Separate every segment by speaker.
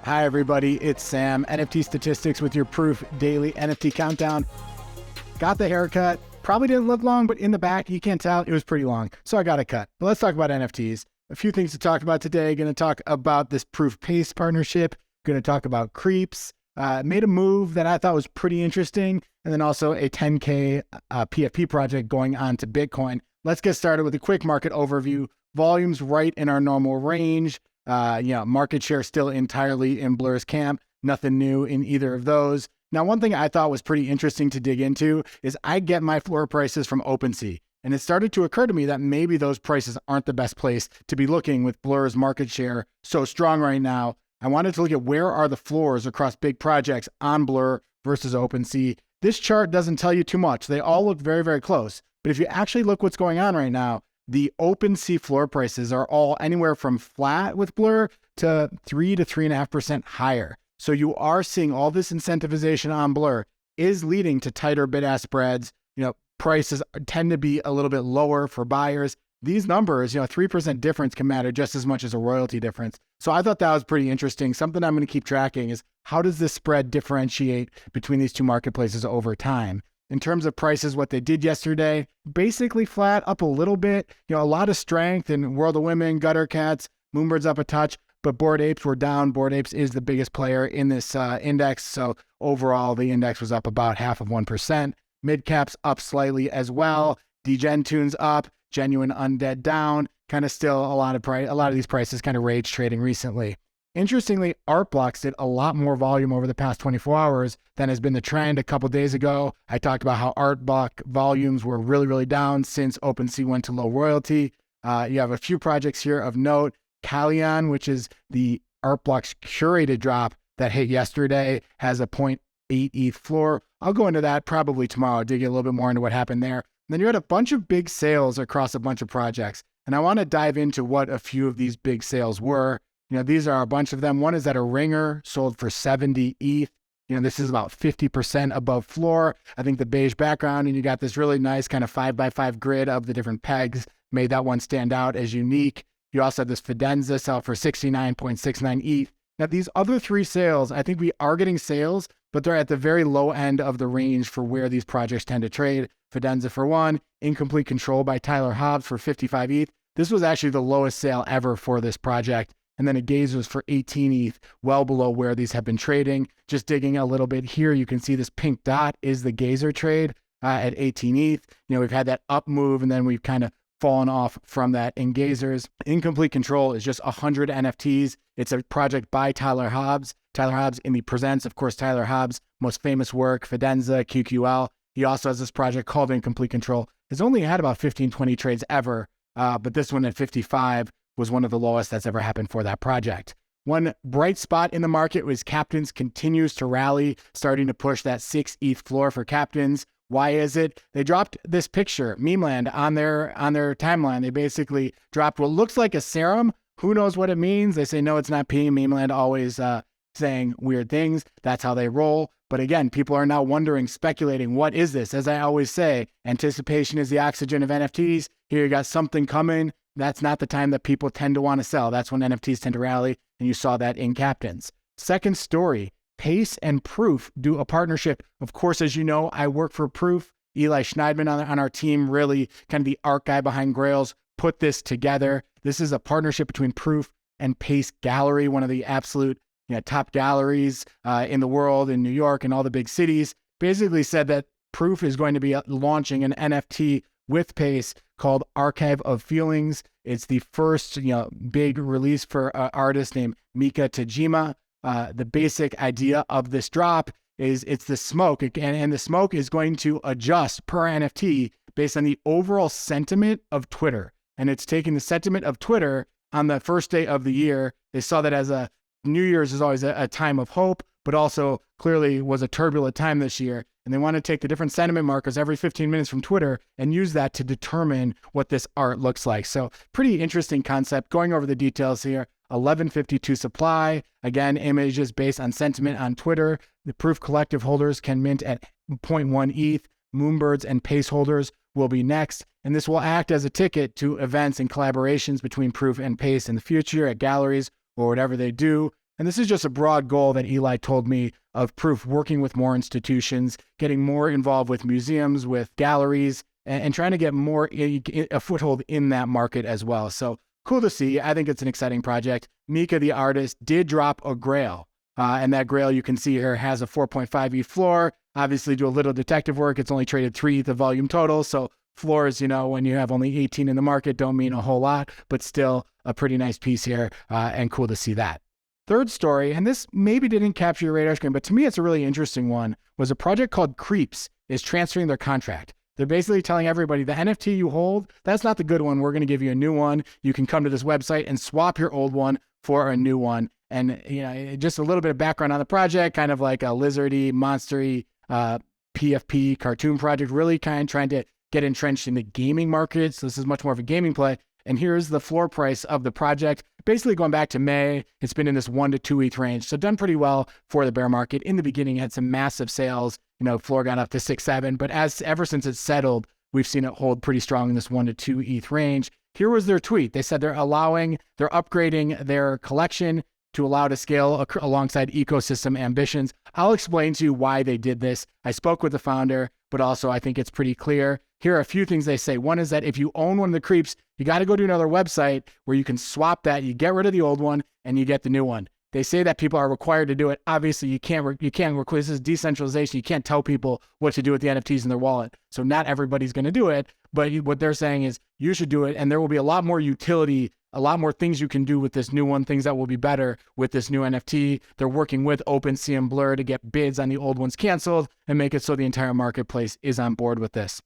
Speaker 1: Hi, everybody. It's Sam, NFTstatistics with your Proof Daily NFT Countdown. Got the haircut. Probably didn't look long, but in the back, you can't tell, it was pretty long. So I got a cut. But let's talk about NFTs. A few things to talk about today. Going to talk about this Proof Pace partnership. Going to talk about Creepz. Made a move that I thought was pretty interesting. And then also a 10K PFP project going on to Bitcoin. Let's get started with a quick market overview. Volumes right in our normal range. Market share still entirely in Blur's camp. Nothing new in either of those. Now, one thing I thought was pretty interesting to dig into is I get my floor prices from OpenSea. And it started to occur to me that maybe those prices aren't the best place to be looking with Blur's market share so strong right now. I wanted to look at where are the floors across big projects on Blur versus OpenSea. This chart doesn't tell you too much. They all look very, very close. But if you actually look what's going on right now, the OpenSea floor prices are all anywhere from flat with Blur to 3 to 3.5% higher. So you are seeing all this incentivization on Blur is leading to tighter bid-ask spreads. Prices tend to be a little bit lower for buyers. These numbers, 3% difference can matter just as much as a royalty difference. So I thought that was pretty interesting. Something I'm going to keep tracking is how does this spread differentiate between these two marketplaces over time? In terms of prices, what they did yesterday, basically flat, up a little bit. A lot of strength in World of Women, Gutter Cats, Moonbird's up a touch, but Bored Apes were down. Bored Apes is the biggest player in this index. So overall, the index was up about 0.5%. Midcaps up slightly as well. Degen Tunes up, Genuine Undead down. Kind of still a lot of these prices kind of rage trading recently. Interestingly, art blocks did a lot more volume over the past 24 hours than has been the trend. A couple days ago, I talked about how art block volumes were really, really down since OpenSea went to low royalty. You have a few projects here of note. Callion, which is the art blocks curated drop that hit yesterday, has a 0.8 ETH floor. I'll go into that probably tomorrow, dig a little bit more into what happened there. And then you had a bunch of big sales across a bunch of projects. And I want to dive into what a few of these big sales were. These are a bunch of them. One is that a ringer sold for 70 ETH. This is about 50% above floor. I think the beige background, and you got this really nice kind of 5x5 grid of the different pegs, made that one stand out as unique. You also have this Fidenza sell for 69.69 ETH. Now, these other three sales, I think we are getting sales, but they're at the very low end of the range for where these projects tend to trade. Fidenza for one, Incomplete Control by Tyler Hobbs for 55 ETH. This was actually the lowest sale ever for this project. And then a Gaze was for 18 ETH, well below where these have been trading. Just digging a little bit here, you can see this pink dot is the Gazer trade at 18 ETH. We've had that up move, and then we've kind of fallen off from that in Gazers. Incomplete Control is just 100 NFTs. It's a project by Tyler Hobbs. Tyler Hobbs in the Presents, of course, Tyler Hobbs' most famous work, Fidenza, QQL. He also has this project called Incomplete Control. Has only had about 15, 20 trades ever, but this one at 55 was one of the lowest that's ever happened for that project. One bright spot in the market was Captains continues to rally, starting to push that 6 ETH floor for Captains. Why is it? They dropped this picture, Memeland, on their timeline. They basically dropped what looks like a serum. Who knows what it means? They say, no, it's not pee. Memeland always saying weird things. That's how they roll. But again, people are now wondering, speculating, what is this? As I always say, anticipation is the oxygen of NFTs. Here you got something coming. That's not the time that people tend to want to sell. That's when NFTs tend to rally, and you saw that in Captains. Second story, Pace and Proof do a partnership. Of course, as you know, I work for Proof. Eli Schneidman on our team, really kind of the art guy behind Grails, put this together. This is a partnership between Proof and Pace Gallery, one of the absolute top galleries in the world, in New York and all the big cities. Basically said that Proof is going to be launching an NFT with Pace called Archive of Feelings. It's the first, big release for an artist named Mika Tajima. The basic idea of this drop is it's the smoke, and the smoke is going to adjust per NFT based on the overall sentiment of Twitter. And it's taking the sentiment of Twitter on the first day of the year. They saw that as a New Year's is always a time of hope, but also clearly was a turbulent time this year. And they want to take the different sentiment markers every 15 minutes from Twitter and use that to determine what this art looks like. So pretty interesting concept. Going over the details here, 1152 supply. Again, images based on sentiment on Twitter. The Proof Collective holders can mint at 0.1 ETH. Moonbirds and Pace holders will be next. And this will act as a ticket to events and collaborations between Proof and Pace in the future at galleries or whatever they do. And this is just a broad goal that Eli told me of Proof working with more institutions, getting more involved with museums, with galleries, and trying to get more a foothold in that market as well. So cool to see. I think it's an exciting project. Mika, the artist, did drop a grail. And that grail you can see here has a 4.5 ETH floor. Obviously, do a little detective work. It's only traded 3 ETH of volume total. So floors, when you have only 18 in the market, don't mean a whole lot, but still a pretty nice piece here and cool to see that. Third story, and this maybe didn't capture your radar screen, but to me it's a really interesting one, was a project called Creepz is transferring their contract. They're basically telling everybody the NFT you hold, that's not the good one. We're going to give you a new one. You can come to this website and swap your old one for a new one. And just a little bit of background on the project, kind of like a lizardy, monstery PFP cartoon project, really kind of trying to get entrenched in the gaming market. So this is much more of a gaming play. And here's the floor price of the project. Basically going back to May, it's been in this 1 to 2 ETH range. So done pretty well for the bear market. In the beginning, had some massive sales. Floor got up to 6, 7. But ever since it's settled, we've seen it hold pretty strong in this 1 to 2 ETH range. Here was their tweet. They said they're upgrading their collection to allow to scale alongside ecosystem ambitions. I'll explain to you why they did this. I spoke with the founder, but also I think it's pretty clear. Here are a few things they say. One is that if you own one of the Creepz, you got to go to another website where you can swap that. You get rid of the old one and you get the new one. They say that people are required to do it. Obviously, you can't this is decentralization. You can't tell people what to do with the NFTs in their wallet. So not everybody's going to do it. But what they're saying is you should do it. And there will be a lot more utility, a lot more things you can do with this new one, things that will be better with this new NFT. They're working with OpenSea and Blur to get bids on the old ones canceled and make it so the entire marketplace is on board with this.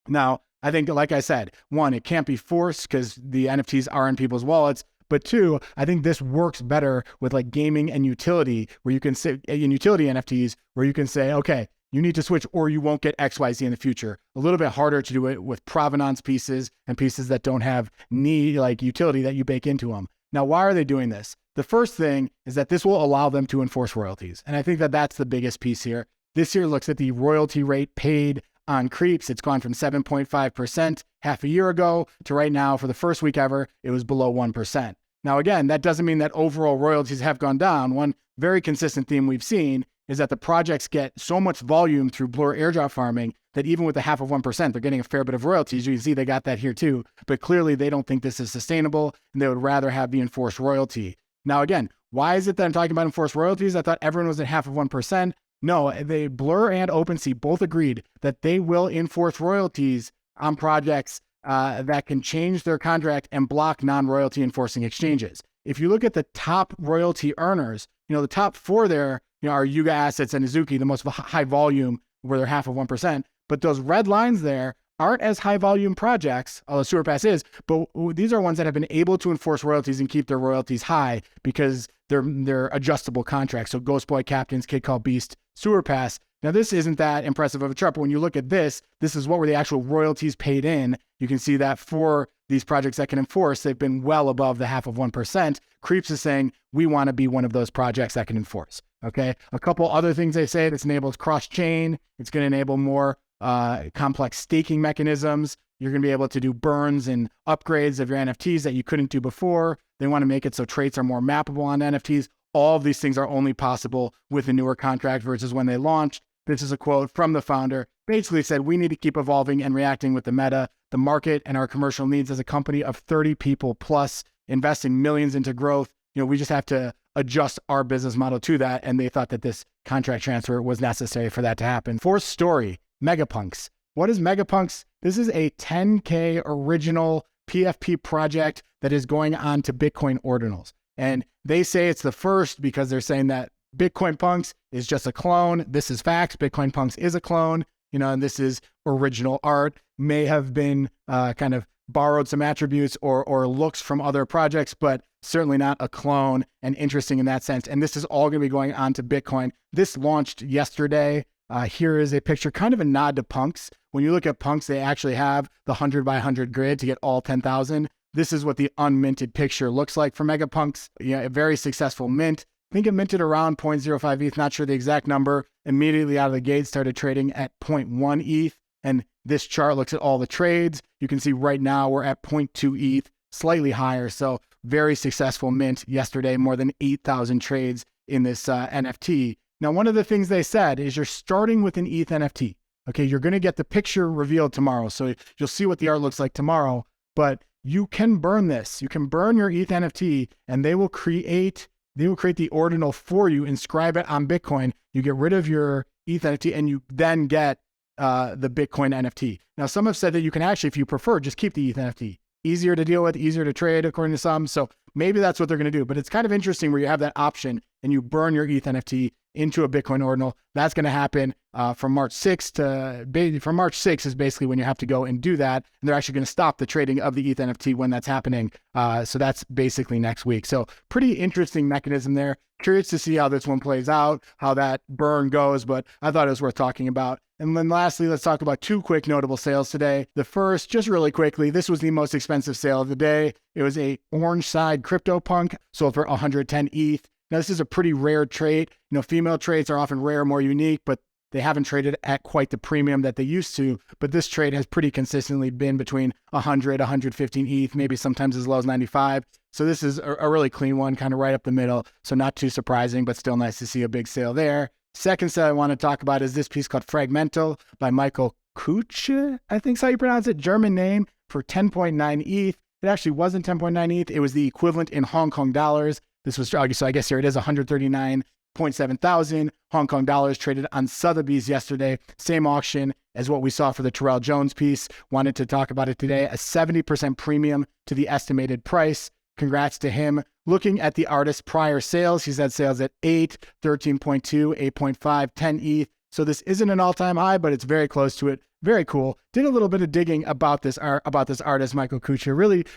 Speaker 1: Now, I think, like I said, one, it can't be forced because the NFTs are in people's wallets. But two, I think this works better with like gaming and utility, where you can say in utility NFTs, where you can say, okay, you need to switch or you won't get XYZ in the future. A little bit harder to do it with provenance pieces and pieces that don't have utility that you bake into them. Now, why are they doing this? The first thing is that this will allow them to enforce royalties. And I think that that's the biggest piece here. This here looks at the royalty rate paid on Creepz. It's gone from 7.5% half a year ago to right now, for the first week ever, it was below 1%. Now, again, that doesn't mean that overall royalties have gone down. One very consistent theme we've seen is that the projects get so much volume through Blur airdrop farming that even with the 0.5%, they're getting a fair bit of royalties. You can see they got that here too, but clearly they don't think this is sustainable and they would rather have the enforced royalty. Now, again, why is it that I'm talking about enforced royalties? I thought everyone was at 0.5%. No, Blur and OpenSea both agreed that they will enforce royalties on projects that can change their contract and block non-royalty enforcing exchanges. If you look at the top royalty earners, the top 4 there, are Yuga Assets and Izuki, the most high volume, where they're 0.5%. But those red lines there aren't as high volume projects, although Sewerpass is, but these are ones that have been able to enforce royalties and keep their royalties high because they're adjustable contracts. So Ghost Boy Captains, Kid Called Beast, Sewerpass. Now, this isn't that impressive of a chart, but when you look at this is what were the actual royalties paid in. You can see that for these projects that can enforce, they've been well above the 0.5%. Creepz is saying, we want to be one of those projects that can enforce. Okay. A couple other things they say, this enables cross-chain. It's going to enable more complex staking mechanisms. You're going to be able to do burns and upgrades of your NFTs that you couldn't do before. They want to make it so traits are more mappable on NFTs. All of these things are only possible with the newer contract versus when they launched. This is a quote from the founder. Basically said, we need to keep evolving and reacting with the meta, the market, and our commercial needs as a company of 30 people plus, investing millions into growth. We just have to adjust our business model to that. And they thought that this contract transfer was necessary for that to happen. Fourth story, MegaPunks. What is MegaPunks? This is a 10K original PFP project that is going on to Bitcoin ordinals. And they say it's the first because they're saying that Bitcoin Punks is just a clone. This is facts. Bitcoin Punks is a clone, and this is original art, may have been kind of borrowed some attributes or looks from other projects, but certainly not a clone, and interesting in that sense. And this is all going to be going on to Bitcoin. This launched yesterday. Here is a picture, kind of a nod to Punks. When you look at Punks, they actually have the 100 by 100 grid to get all 10,000. This is what the unminted picture looks like for MegaPunks. A very successful mint. I think it minted around 0.05 ETH, not sure the exact number. Immediately out of the gate started trading at 0.1 ETH. And this chart looks at all the trades. You can see right now we're at 0.2 ETH, slightly higher. So very successful mint yesterday, more than 8,000 trades in this NFT. Now, one of the things they said is you're starting with an ETH NFT. Okay, you're going to get the picture revealed tomorrow. So you'll see what the art looks like tomorrow, but you can burn this. You can burn your ETH NFT and they will create the ordinal for you, inscribe it on Bitcoin. You get rid of your ETH NFT and you then get the Bitcoin NFT. Now, some have said that you can actually, if you prefer, just keep the ETH NFT. Easier to deal with, easier to trade, according to some. So maybe that's what they're going to do. But it's kind of interesting where you have that option and you burn your ETH NFT into a Bitcoin ordinal. That's going to happen from March 6th from March 6th is basically when you have to go and do that. And they're actually going to stop the trading of the ETH NFT when that's happening. So that's basically next week. So pretty interesting mechanism there. Curious to see how this one plays out, how that burn goes, but I thought it was worth talking about. And then lastly, let's talk about two quick notable sales today. The first, just really quickly, this was the most expensive sale of the day. It was a orange side CryptoPunk sold for 110 ETH. Now, this is a pretty rare trade. You know, female trades are often rare, more unique, but they haven't traded at quite the premium that they used to. But this trade has pretty consistently been between 100, 115 ETH, maybe sometimes as low as 95. So this is a really clean one, kind of right up the middle. So not too surprising, but still nice to see a big sale there. Second sale I want to talk about is this piece called Fragmental by Michael Kutsche, I think is how you pronounce it, German name, for 10.9 ETH. It actually wasn't 10.9 ETH. It was the equivalent in Hong Kong dollars. This was, so I guess here it is, 139.7 thousand Hong Kong dollars traded on Sotheby's yesterday. Same auction as what we saw for the Terrell Jones piece. Wanted to talk about it today. A 70% premium to the estimated price. Congrats to him. Looking at the artist's prior sales, he's had sales at 8, 13.2, 8.5, 10 ETH. So this isn't an all-time high, but it's very close to it. Very cool. Did a little bit of digging about this artist, Michael Kutsche.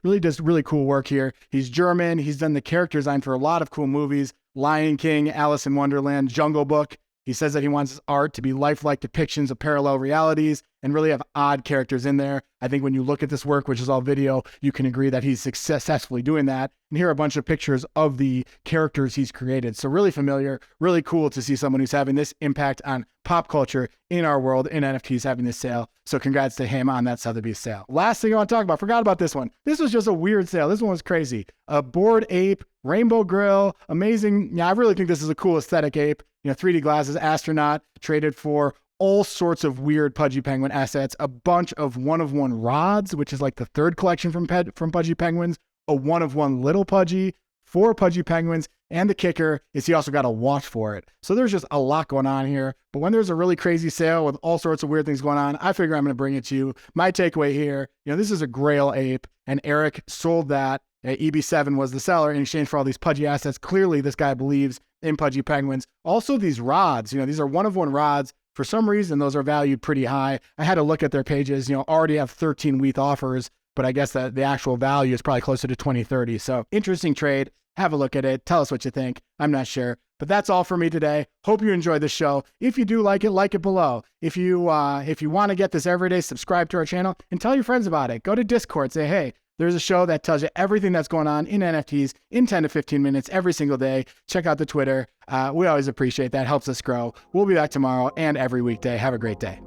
Speaker 1: Really does really cool work here. He's German. He's done the character design for a lot of cool movies. Lion King, Alice in Wonderland, Jungle Book. He says that he wants his art to be lifelike depictions of parallel realities and really have odd characters in there. I think when you look at this work, which is all video, you can agree that he's successfully doing that. And here are a bunch of pictures of the characters he's created. So really familiar, really cool to see someone who's having this impact on pop culture in our world, in NFTs, having this sale. So congrats to him on that Sotheby's sale. Last thing I want to talk about, forgot about this one. This was just a weird sale. This one was crazy. A Bored Ape, rainbow grill, amazing. Yeah, I really think this is a cool aesthetic ape. You know, 3D glasses, astronaut, traded for all sorts of weird Pudgy Penguin assets, a bunch of one-of-one rods, which is like the third collection from Pudgy Penguins, a one-of-one little Pudgy, 4 Pudgy Penguins, and the kicker is he also got a watch for it. So there's just a lot going on here. But when there's a really crazy sale with all sorts of weird things going on, I figure I'm going to bring it to you. My takeaway here, you know, this is a Grail ape, and Eric sold that. EB7 was the seller in exchange for all these Pudgy assets. Clearly, this guy believes in Pudgy Penguins. Also, these rods, you know, these are one-of-one rods. For some reason, those are valued pretty high. I had to look at their pages, you know, already have 13 ETH offers, but I guess that the actual value is probably closer to 20, 30. So interesting trade. Have a look at it. Tell us what you think. I'm not sure. But that's all for me today. Hope you enjoyed the show. If you do like it below. If you want to get this every day, subscribe to our channel and tell your friends about it. Go to Discord. Say, hey, there's a show that tells you everything that's going on in NFTs in 10 to 15 minutes every single day. Check out the Twitter. We always appreciate that. Helps us grow. We'll be back tomorrow and every weekday. Have a great day.